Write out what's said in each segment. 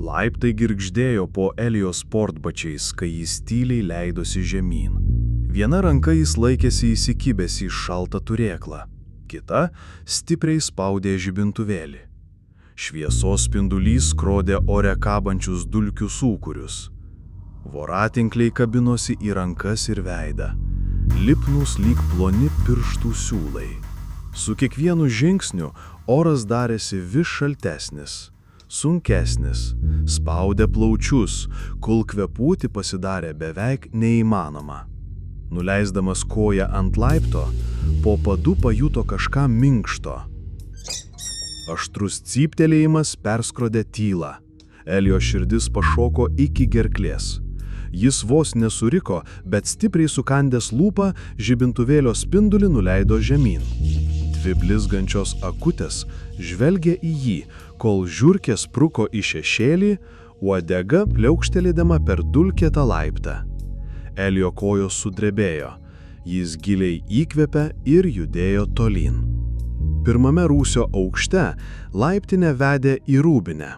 Laiptai girgždėjo po Elio sportbačiais, kai jis tyliai leidosi žemyn. Viena ranka jis laikėsi įsikibęs į šaltą turėklą, kita stipriai spaudė žibintuvėlį. Šviesos spindulys skrodė ore kabančius dulkių sūkurius. Voratinkliai kabinosi į rankas ir veidą, lipnūs lyg ploni pirštų siūlai. Su kiekvienu žingsniu oras darėsi vis šaltesnis, sunkesnis, spaudė plaučius, kol kvėpuoti pasidarė beveik neįmanoma. Nuleisdamas koją ant laipto, po padu pajuto kažką minkšto. Aštrus cyptelėjimas perskrodė tylą. Elio širdis pašoko iki gerklės. Jis vos nesuriko, bet stipriai sukandęs lūpą žibintuvėlio spindulį nuleido žemyn. Dvi blizgančios akutės žvelgė į jį, kol žiurkė spruko į šešėlį, uodega pliaukštelėdama per dulkėtą laiptą. Elio kojos sudrebėjo, jis giliai įkvėpė ir judėjo tolyn. Pirmame rūsio aukšte laiptinė vedė į rūbinę.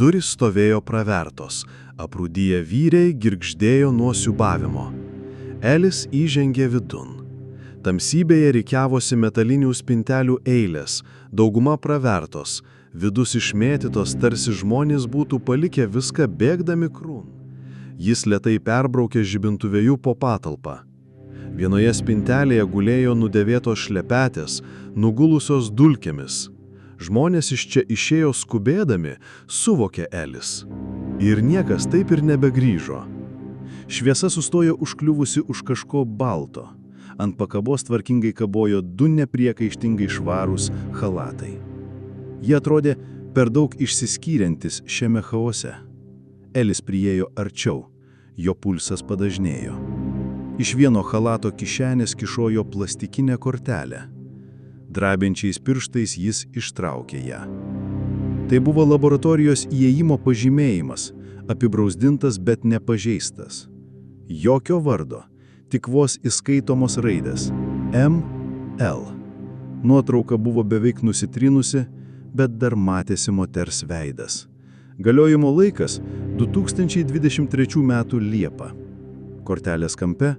Durys stovėjo pravertos, aprūdiję vyriai girgždėjo nuo siūbavimo. Elis įžengė vidun. Tamsybėje rikiavosi metalinių spintelių eilės, dauguma pravertos, vidus išmėtytos, tarsi žmonės būtų palikę viską bėgdami krūn. Jis lėtai perbraukė žibintuvėjų po patalpą. Vienoje spintelėje gulėjo nudėvėtos šlepetės, nugulusios dulkėmis. Žmonės iš čia išėjo skubėdami, suvokė Elis. Ir niekas taip ir nebegrįžo. Šviesa sustojo užkliuvusi už kažko balto. Ant pakabos tvarkingai kabojo du nepriekaištingai švarūs chalatai. Jie atrodė per daug išsiskyrentys šiame chaose. Elis priėjo arčiau, jo pulsas padažnėjo. Iš vieno chalato kišenės kišojo plastikinę kortelę. Drabenčiais pirštais jis ištraukė ją. Tai buvo laboratorijos įėjimo pažymėjimas, apibrausdintas, bet nepažeistas. Jokio vardo, tik vos įskaitomos raidės M.L. Nuotrauka buvo beveik nusitrinusi, bet dar matėsi moters veidas. Galiojimo laikas 2023 metų Liepa. Kortelės kampe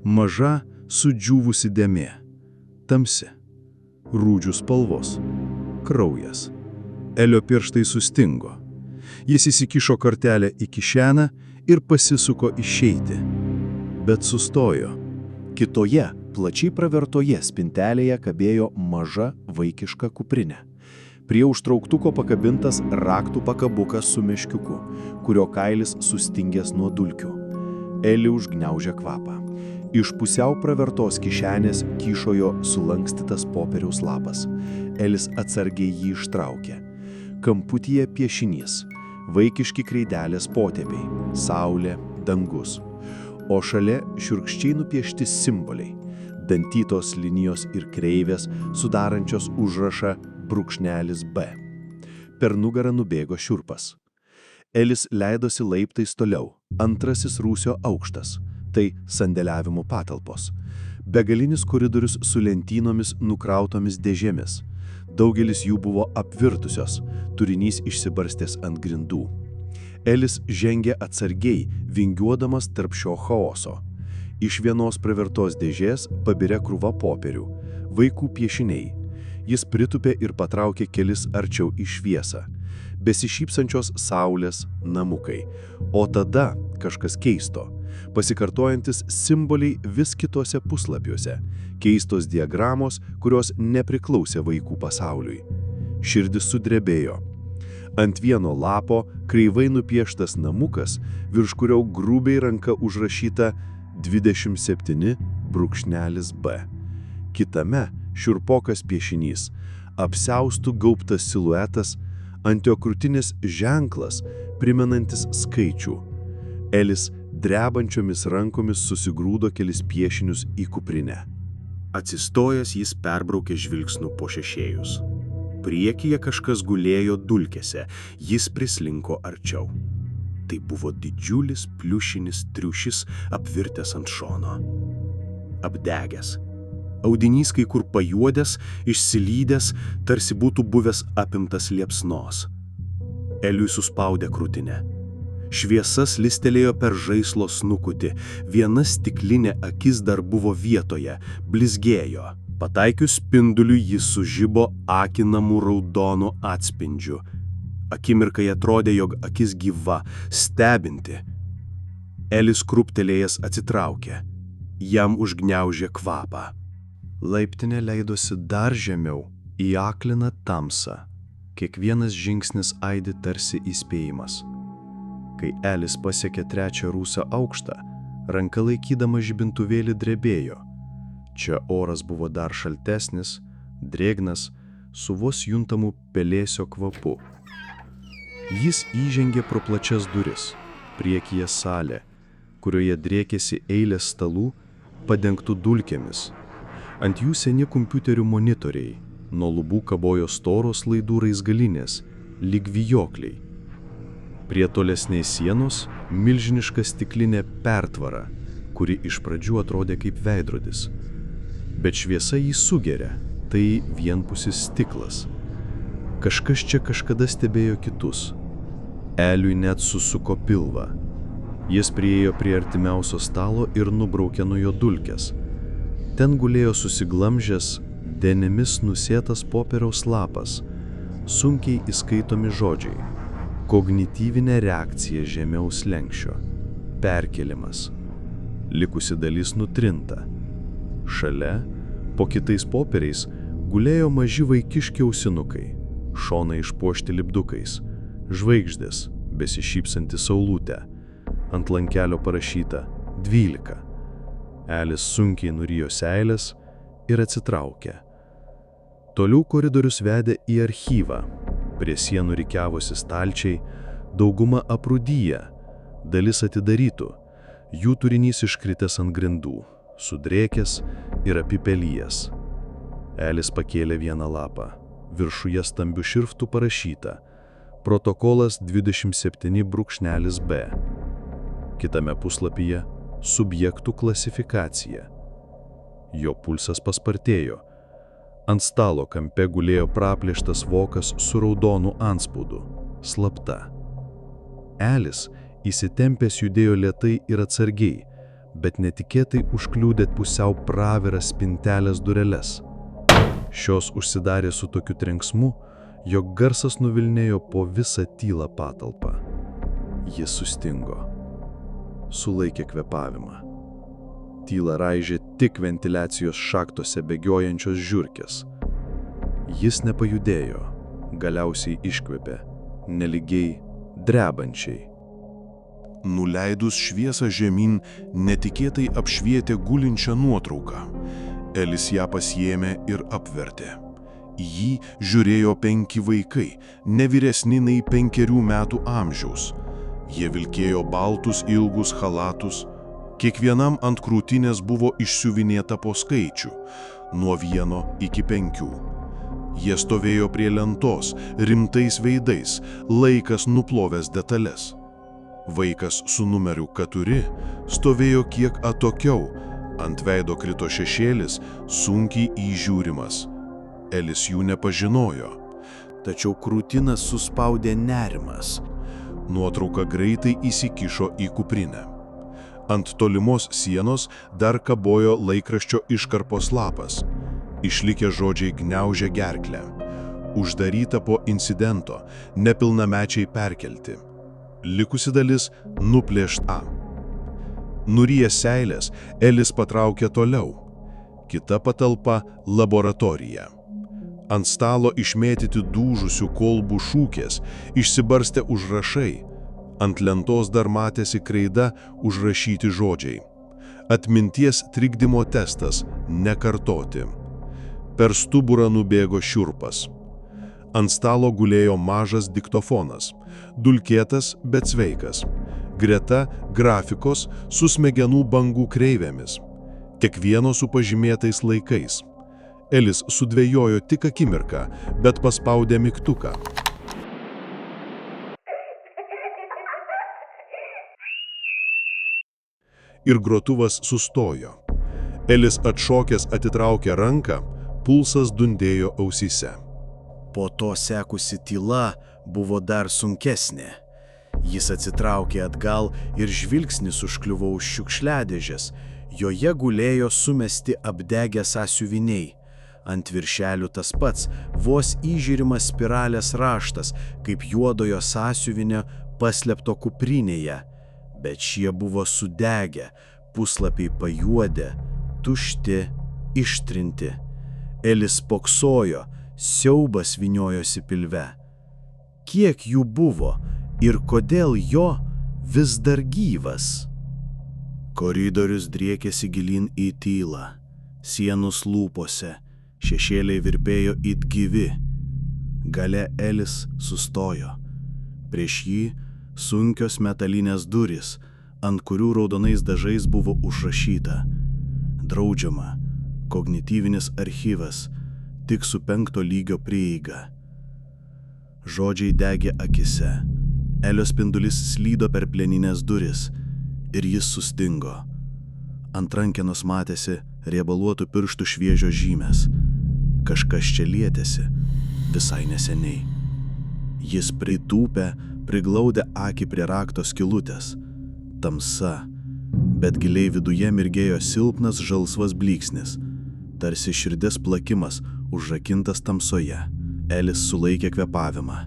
maža sudžiūvusi dėmė. Tamsi. Rūdžių spalvos. Kraujas. Elio pirštai sustingo. Jis įsikišo kortelę į kišeną ir pasisuko išeiti. Bet sustojo. Kitoje, plačiai pravertoje spintelėje kabėjo maža vaikiška kuprinė. Prie užtrauktuko pakabintas raktų pakabukas su meškiuku, kurio kailis sustingęs nuo dulkių. Eli užgniaužė kvapą. Iš pusiau pravertos kišenės kyšojo sulankstytas popieriaus lapas. Elis atsargiai jį ištraukė. Kamputyje piešinys, vaikiški kreidelės potėpiai, saulė, dangus. O šalia šiurkščiai nupiešti simboliai, dantytos linijos ir kreivės, sudarančios užrašą brūkšnelis B. Per nugarą nubėgo šiurpas. Elis leidosi laiptais toliau, antrasis rūsio aukštas, tai sandėliavimo patalpos. Begalinis koridorius su lentynomis nukrautomis dėžėmis. Daugelis jų buvo apvirtusios, turinys išsibarstęs ant grindų. Elis žengė atsargiai, vingiuodamas tarp šio chaoso. Iš vienos pravertos dėžės pabirė krūva popierių, vaikų piešiniai. Jis pritupė ir patraukė kelis arčiau į šviesą. Besišypsančios saulės namukai. O tada kažkas keisto. Pasikartojantis simboliai vis kitose puslapiuose. Keistos diagramos, kurios nepriklausė vaikų pasauliui. Širdis sudrebėjo. Ant vieno lapo kreivai nupieštas namukas, virš kurio grubiai ranka užrašyta 27 brūkšnelis B. Kitame šiurpokas piešinys, apsiaustų gaubtas siluetas, ant jo krūtinės ženklas, primenantis skaičių. Elis drebančiomis rankomis susigrūdo kelis piešinius į kuprinę. Atsistojęs jis perbraukė žvilgsniu po šešėjus. Priekyje kažkas gulėjo dulkėse, jis prislinko arčiau. Tai buvo didžiulis pliušinis triušis apvirtęs ant šono. Apdegęs. Audinys kai kur pajuodęs, išsilydęs, tarsi būtų buvęs apimtas liepsnos. Eliui suspaudė krūtinę. Šviesa slistelėjo per žaislo snukutį, viena stiklinė akis dar buvo vietoje, blizgėjo. Pataikius spinduliui jis sužibo akinamų raudonų atspindžių. Akimirkai atrodė, jog akis gyva, stebinti. Elis krūptelėjęs atsitraukė. Jam užgniaužė kvapą. Laiptinė leidosi dar žemiau, į akliną tamsą. Kiekvienas žingsnis aidi tarsi įspėjimas. Kai Elis pasiekė 3 rūsio aukštą, ranka laikydama žibintuvėlį drebėjo. Čia oras buvo dar šaltesnis, drėgnas, su vos juntamu pelėsio kvapu. Jis įžengė pro plačias duris, priekyje salė, kurioje driekėsi eilės stalų, padengtų dulkėmis. Ant jų seni kompiuterių monitoriai, nuo lubų kabojo storos laidų raizgalinės, lyg vijokliai. Prie tolesnės sienos milžiniška stiklinė pertvara, kuri iš pradžių atrodė kaip veidrodis. Bet šviesa jį sugeria, tai vienpusis stiklas. Kažkas čia kažkada stebėjo kitus. Eliui net susuko pilvą. Jis priėjo prie artimiausio stalo ir nubraukė nuo jo dulkes. Ten gulėjo susiglamžęs, denimis nusėtas popieriaus lapas, sunkiai įskaitomi žodžiai. Kognityvinė reakcija žemiau slenksčio. Perkėlimas. Likusi dalis nutrinta. Šalia, po kitais popieriais, gulėjo maži vaikiški ausinukai, šonai išpuošti lipdukais, žvaigždės, besišypsanti saulutė. Ant lankelio parašyta 12. Elis sunkiai nurijo seilės ir atsitraukė. Toliau koridorius vedė į archyvą. Prie sienų rikiavosi stalčiai, dauguma aprūdyję, dalis atidarytų, jų turinys iškritęs ant grindų, sudrėkęs ir apipelijęs. Elis pakėlė vieną lapą, viršuje stambiu šriftu parašyta protokolas 27.B. Kitame puslapyje subjektų klasifikacija. Jo pulsas paspartėjo. Ant stalo kampe gulėjo praplėštas vokas su raudonu antspaudu. Slapta. Elis įsitempęs judėjo lėtai ir atsargiai, bet netikėtai užkliudė pusiau praviras spintelės dureles. Šios užsidarė su tokiu trenksmu, jog garsas nuvilnėjo po visą tylą patalpą. Jis sustingo. Sulaikė kvėpavimą. Tylą raižė tik ventiliacijos šaktose bėgiojančios žiurkės. Jis nepajudėjo, galiausiai iškvėpė, nelygiai, drebančiai. Nuleidus šviesą žemyn, netikėtai apšvietė gulinčią nuotrauką. Elis ją pasiėmė ir apvertė. Į jį žiūrėjo 5 vaikai, ne vyresni nei 5 metų amžiaus. Jie vilkėjo baltus ilgus chalatus. Kiekvienam ant krūtinės buvo išsiuvinėta po skaičių, nuo 1 iki 5. Jie stovėjo prie lentos, rimtais veidais, laikas nuplovęs detalės. Vaikas su numeriu 4 stovėjo kiek atokiau, ant veido krito šešėlis, sunkiai įžiūrimas. Elis jų nepažinojo. Tačiau krūtiną suspaudė nerimas. Nuotrauka greitai įsikišo į kuprinę. Ant tolimos sienos dar kabojo laikraščio iškarpos lapas. Išlikę žodžiai gniaužė gerklę. Uždaryta po incidento, nepilnamečiai perkelti. Likusi dalis nuplėšta. Nurijęs seilės, Elis patraukė toliau. Kita patalpa – laboratorija. Ant stalo išmėtyti dūžusių kolbų šūkės, išsibarstę užrašai. Ant lentos dar matėsi kreida užrašyti žodžiai. Atminties trikdymo testas – nekartoti. Per stuburą nubėgo šiurpas. Ant stalo gulėjo mažas diktofonas, dulkėtas, bet sveikas. Greta grafikos su smegenų bangų kreivėmis. Kiekvieno su pažymėtais laikais. Elis sudvejojo tik akimirką, bet paspaudė mygtuką. Ir grotuvas sustojo. Elis atšokęs atitraukė ranką, pulsas dundėjo ausyse. Po to sekusi tyla buvo dar sunkesnė. Jis atsitraukė atgal ir žvilgsnis užkliuvo už šiukšliadėžės. Joje gulėjo sumesti apdegę sąsiuviniai. Ant viršelių tas pats, vos įžiūrimas spiralės raštas, kaip juodojo sąsiuvinio paslėpto kuprinėje. Bet šie buvo sudegę, puslapiai pajuodę, tušti, ištrinti. Elis spoksojo, siaubas vyniojosi pilve. Kiek jų buvo ir kodėl jo vis dar gyvas? Koridorius driekėsi gilyn į tylą. Sienos lūpose, šešėliai virpėjo it gyvi. Gale Elis sustojo. Prieš jį sunkios metalinės durys, ant kurių raudonais dažais buvo užrašyta: draudžiama, kognityvinis archyvas, tik su 5 lygio prieiga. Žodžiai degė akise. Elio spindulys slydo per plieninės duris ir jis sustingo. Ant rankenos matėsi riebaluotų pirštų šviežios žymės. Kažkas čia lietėsi visai neseniai. Jis pritūpė, priglaudė akį prie rakto skylutės. Tamsa, bet giliai viduje mirgėjo silpnas žalsvas blyksnis, tarsi širdės plakimas užrakintas tamsoje. Elis sulaikė kvėpavimą.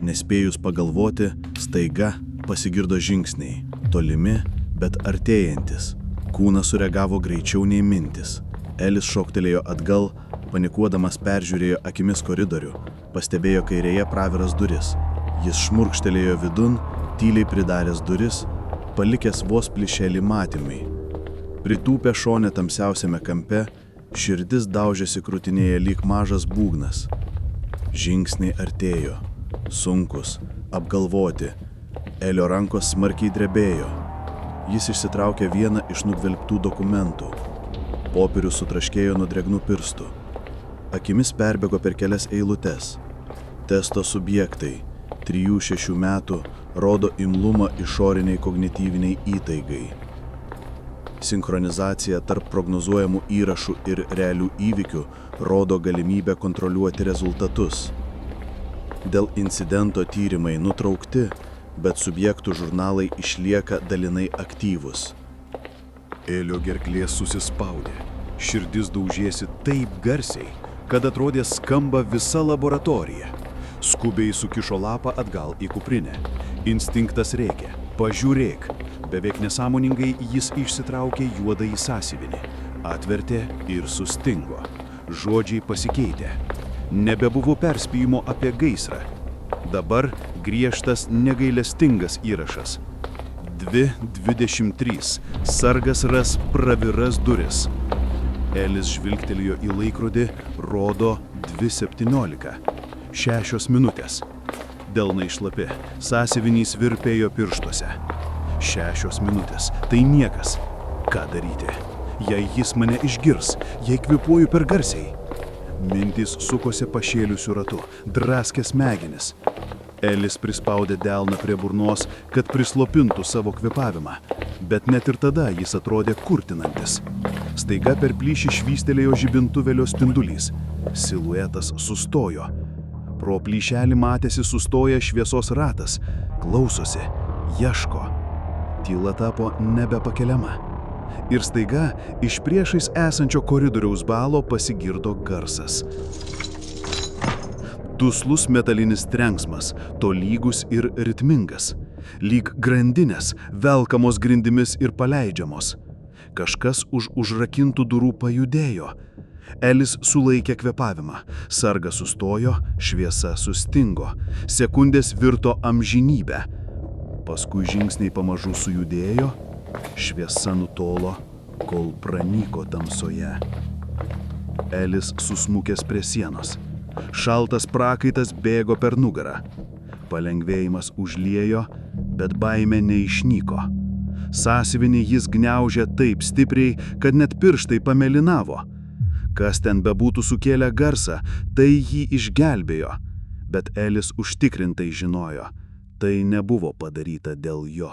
Nespėjus pagalvoti, staiga pasigirdo žingsniai, tolimi, bet artėjantis. Kūnas sureagavo greičiau nei mintis. Elis šoktelėjo atgal, panikuodamas peržiūrėjo akimis koridorių, pastebėjo kairėje praviras duris. Jis šmurkštelėjo vidun, tyliai pridaręs duris, palikęs vos plyšelį matymui. Pritūpę šone tamsiausiame kampe, širdis daužėsi krūtinėje lyg mažas būgnas. Žingsniai artėjo, sunkus, apgalvoti. Elio rankos smarkiai drebėjo. Jis išsitraukė vieną iš nugvelbtų dokumentų. Popierius sutraškėjo nuo dregnų pirstų. Akimis perbėgo per kelias eilutes. Testo subjektai, 3-6 metų, rodo imlumą išoriniai kognityviniai įtaigai. Sinchronizacija tarp prognozuojamų įrašų ir realių įvykių rodo galimybę kontroliuoti rezultatus. Dėl incidento tyrimai nutraukti, bet subjektų žurnalai išlieka dalinai aktyvūs. Elio gerklė susispaudė. Širdis daužėsi taip garsiai, kad atrodė skamba visa laboratorija. Skubiai sukišo lapą atgal į kuprinę. Instinktas rėkė: pažiūrėk. Beveik nesąmoningai jis išsitraukė juodąjį sąsiuvinį, atvertė ir sustingo. Žodžiai pasikeitė. Nebebuvo perspėjimo apie gaisrą. Dabar griežtas, negailestingas įrašas. 2:23. Sargas ras praviras duris. Elis žvilgtelėjo į laikrodį, rodo 2:17. 6 minutės. Delnai šlapi, sąsiuvinys virpėjo pirštuose. 6 minutės. Tai niekas. Ką daryti? Jei jis mane išgirs, jei kvėpuoju per garsiai. Mintys sukosi pašėliusiu ratu, draskė smegenis. Elis prispaudė delną prie burnos, kad prislopintų savo kvėpavimą, bet net ir tada jis atrodė kurtinantis. Staiga per plyšį švystelėjo žibintuvėlio spindulys. Siluetas sustojo. Pro plyšelį matėsi sustoja šviesos ratas, klausosi, ieško. Tyla tapo nebepakeliama. Ir staiga iš priešais esančio koridoriaus balo pasigirdo garsas. Duslus metalinis trenksmas, tolygus ir ritmingas, lyg grandinės, velkamos grindimis ir paleidžiamos. Kažkas už užrakintų durų pajudėjo. Elis sulaikė kvėpavimą, sargas sustojo, šviesa sustingo, sekundės virto amžinybę. Paskui žingsniai pamažu sujudėjo, šviesa nutolo, kol pranyko tamsoje. Elis susmukęs prie sienos. Šaltas prakaitas bėgo per nugarą. Palengvėjimas užliejo, bet baimė neišnyko. Sąsiuvinį jis gniaužė taip stipriai, kad net pirštai pamelinavo. Kas ten bebūtų sukėlę garsą, tai jį išgelbėjo. Bet Elis užtikrintai žinojo, tai nebuvo padaryta dėl jo.